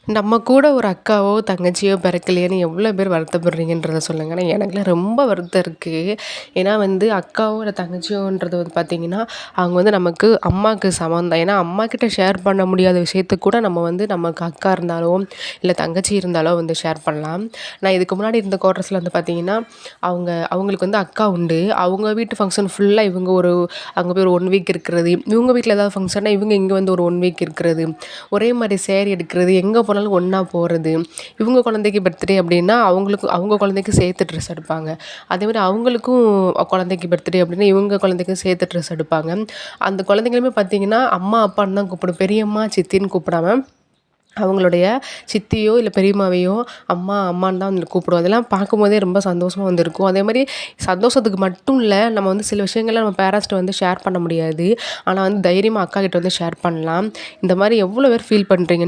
நம்ம கூட ஒரு அக்காவோ, தங்கச்சியோ பிறக்கலையேன்னு எவ்வளோ பேர் வருத்தப்படுறீங்கன்றத சொல்லுங்க. ஆனா எனக்குலாம் ரொம்ப வருத்தம் இருக்கு. ஏன்னா வந்து அக்காவோ, இல்ல தங்கச்சியோன்றது வந்து பார்த்தீங்கன்னா, அவங்க வந்து நமக்கு அம்மாக்கு சமம் தான். ஏன்னா அம்மாகிட்ட ஷேர் பண்ண முடியாத விஷயத்த கூட நம்ம வந்து நமக்கு அக்கா இருந்தாலோ, இல்ல தங்கச்சி இருந்தாலோ வந்து ஷேர் பண்ணலாம். நான் இதுக்கு முன்னாடி இருந்த குவார்ட்டர்ஸ்ல வந்து பார்த்தீங்கன்னா, அவங்களுக்கு வந்து அக்கா உண்டு. அவங்க வீட்டு ஃபங்ஷன் ஃபுல்லா இவங்க அங்க போய் ஒரு 1 வீக் இருக்கிறது. இவங்க வீட்ல ஏதாவது ஃபங்ஷன்னா இவங்க இங்க வந்து ஒரு 1 வீக் இருக்கிறது. ஒரே மாரி சேரி எடுக்கிறது, எங்க போனாலும் ஒண்ணா போறது. இவங்க குழந்தைக்கு பர்த்டே அப்படின்னா, அவங்க குழந்தைக்கு சேர்த்து ட்ரெஸ் எடுப்பாங்க. அதேமாரி அவங்களுக்கும் குழந்தைக்கு பர்த்டே அப்படின்னா, இவங்க குழந்தைக்கும் சேர்த்து ட்ரெஸ் எடுப்பாங்க. அந்த குழந்தைங்களுமே பார்த்தீங்கன்னா, அம்மா, அப்பான்னு தான் கூப்பிடும். பெரியம்மா, சித்தின்னு கூப்பிடாம அவங்களுடைய சித்தியோ, இல்ல பெரியம்மாவையோ அம்மா, அம்மான்னு தான் வந்து கூப்பிடும். அதெல்லாம் பார்க்கும்போதே ரொம்ப சந்தோஷமா வந்து இருக்கும். அதேமாரி சந்தோஷத்துக்கு மட்டும் இல்ல, நம்ம வந்து சில விஷயங்கள நம்ம பேரண்ட்ஸ்ட்ட வந்து ஷேர் பண்ண முடியாது. ஆனா வந்து தைரியமா அக்காகிட்ட வந்து ஷேர் பண்ணலாம். இந்த மாரி எவ்வளோ பேர் ஃபீல் பண்றீங்க?